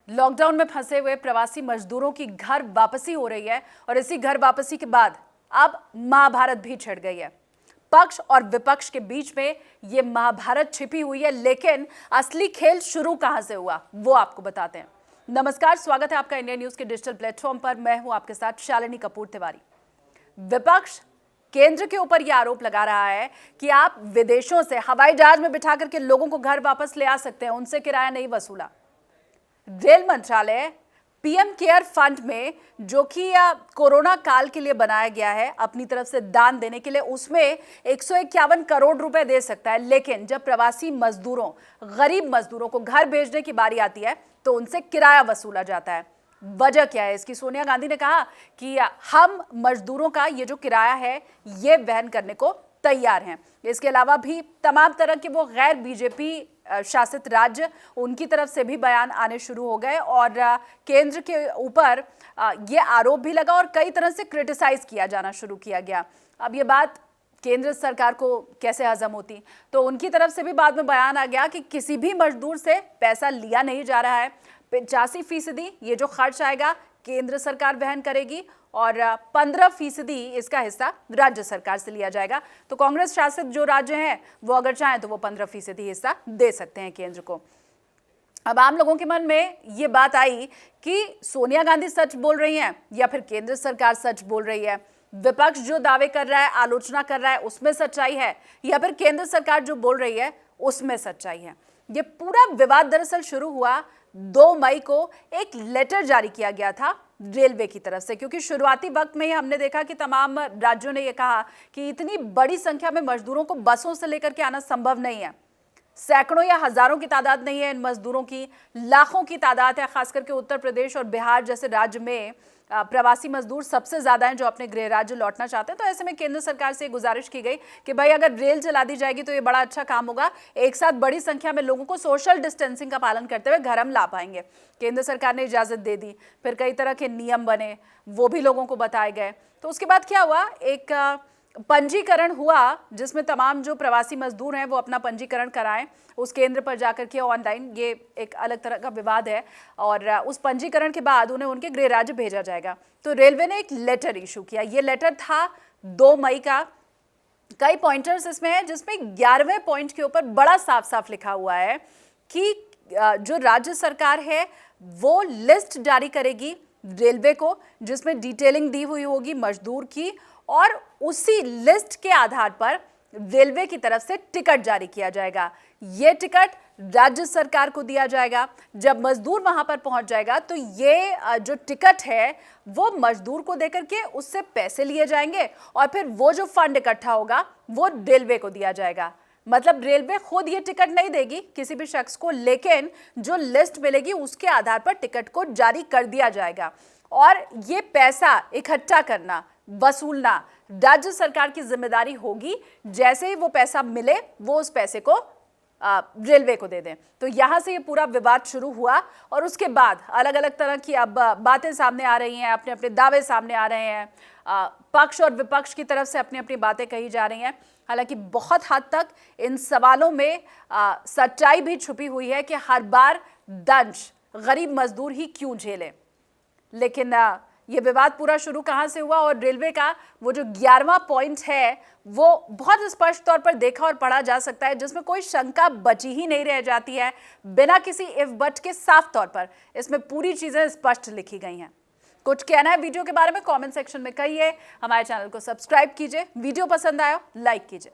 Lockdown में फंसे हुए प्रवासी मजदूरों की घर वापसी हो रही है और इसी घर वापसी के बाद अब महाभारत भी छिड़ गई है। पक्ष और विपक्ष के बीच में ये महाभारत छिपी हुई है, लेकिन असली खेल शुरू कहां से हुआ वो आपको बताते हैं। नमस्कार, स्वागत है आपका इंडिया न्यूज के डिजिटल प्लेटफॉर्म पर। मैं हूं आपके साथ शालिनी कपूर तिवारी। विपक्ष केंद्र के ऊपर यह आरोप लगा रहा है कि आप विदेशों से हवाई जहाज में बिठा करके लोगों को घर वापस ले आ सकते हैं, उनसे किराया नहीं वसूला। रेल मंत्रालय पीएम केयर फंड में, जो कि कोरोना काल के लिए बनाया गया है अपनी तरफ से दान देने के लिए, उसमें 151 करोड़ रुपए दे सकता है। लेकिन जब प्रवासी मजदूरों, गरीब मजदूरों को घर भेजने की बारी आती है तो उनसे किराया वसूला जाता है। वजह क्या है इसकी? सोनिया गांधी ने कहा कि हम मजदूरों का ये जो किराया है ये वहन करने को तैयार हैं। इसके अलावा भी तमाम तरह के वो गैर बीजेपी शासित राज्य, उनकी तरफ से भी बयान आने शुरू हो गए और केंद्र के ऊपर ये आरोप भी लगा और कई तरह से क्रिटिसाइज किया जाना शुरू किया गया। अब ये बात केंद्र सरकार को कैसे हजम होती, तो उनकी तरफ से भी बाद में बयान आ गया कि किसी भी मजदूर से पैसा लिया नहीं जा रहा है। 85% ये जो खर्च आएगा केंद्र सरकार वहन करेगी और 15% इसका हिस्सा राज्य सरकार से लिया जाएगा। तो कांग्रेस शासित जो राज्य हैं वो अगर चाहें तो वो 15% हिस्सा दे सकते हैं केंद्र को। अब आम लोगों के मन में ये बात आई कि सोनिया गांधी सच बोल रही हैं या फिर केंद्र सरकार सच बोल रही है। विपक्ष जो दावे कर रहा है, आलोचना कर रहा है, उसमें सच्चाई है या फिर केंद्र सरकार जो बोल रही है उसमें सच्चाई है। ये पूरा विवाद दरअसल शुरू हुआ 2 मई को एक लेटर जारी किया गया था रेलवे की तरफ से, क्योंकि शुरुआती वक्त में ही हमने देखा कि तमाम राज्यों ने यह कहा कि इतनी बड़ी संख्या में मजदूरों को बसों से लेकर के आना संभव नहीं है। सैकड़ों या हजारों की तादाद नहीं है इन मजदूरों की, लाखों की तादाद है। खास करके उत्तर प्रदेश और बिहार जैसे राज्य में प्रवासी मजदूर सबसे ज्यादा हैं जो अपने गृह राज्य लौटना चाहते हैं। तो ऐसे में केंद्र सरकार से गुजारिश की गई कि भाई अगर रेल चला दी जाएगी तो ये बड़ा अच्छा काम होगा, एक साथ बड़ी संख्या में लोगों को सोशल डिस्टेंसिंग का पालन करते हुए घर हम ला पाएंगे। केंद्र सरकार ने इजाजत दे दी, फिर कई तरह के नियम बने, वो भी लोगों को बताए गए। तो उसके बाद क्या हुआ, एक पंजीकरण हुआ जिसमें तमाम जो प्रवासी मजदूर हैं वो अपना पंजीकरण कराएं उस केंद्र पर जाकर के ऑनलाइन। ये एक अलग तरह का विवाद है और उस पंजीकरण के बाद उन्हें उनके गृह राज्य भेजा जाएगा। तो रेलवे ने एक लेटर इशू किया। ये लेटर था 2 मई का। कई पॉइंटर्स इसमें है, जिसमें 11वें पॉइंट के ऊपर बड़ा साफ साफ लिखा हुआ है कि जो राज्य सरकार है वो लिस्ट जारी करेगी रेलवे को, जिसमें डिटेलिंग दी हुई होगी मजदूर की, और उसी लिस्ट के आधार पर रेलवे की तरफ से टिकट जारी किया जाएगा। ये टिकट राज्य सरकार को दिया जाएगा। जब मजदूर वहां पर पहुंच जाएगा तो ये जो टिकट है वो मजदूर को देकर के उससे पैसे लिए जाएंगे और फिर वो जो फंड इकट्ठा होगा वो रेलवे को दिया जाएगा। मतलब रेलवे खुद ये टिकट नहीं देगी किसी भी शख्स को, लेकिन जो लिस्ट मिलेगी उसके आधार पर टिकट को जारी कर दिया जाएगा और ये पैसा इकट्ठा करना, वसूलना राज्य सरकार की जिम्मेदारी होगी। जैसे ही वो पैसा मिले वो उस पैसे को रेलवे को दे दें। तो यहां से ये पूरा विवाद शुरू हुआ और उसके बाद अलग अलग तरह की अब बातें सामने आ रही हैं, अपने अपने दावे सामने आ रहे हैं। पक्ष और विपक्ष की तरफ से अपनी अपनी बातें कही जा रही हैं। हालांकि बहुत हद तक इन सवालों में सच्चाई भी छुपी हुई है कि हर बार दंश गरीब मजदूर ही क्यों झेलें। लेकिन ये विवाद पूरा शुरू कहां से हुआ और रेलवे का वो जो 11वां पॉइंट है वो बहुत स्पष्ट तौर पर देखा और पढ़ा जा सकता है, जिसमें कोई शंका बची ही नहीं रह जाती है। बिना किसी इफ बट के साफ तौर पर इसमें पूरी चीजें स्पष्ट लिखी गई हैं। कुछ कहना है वीडियो के बारे में कमेंट सेक्शन में कहिए। हमारे चैनल को सब्सक्राइब कीजिए। वीडियो पसंद आया लाइक कीजिए।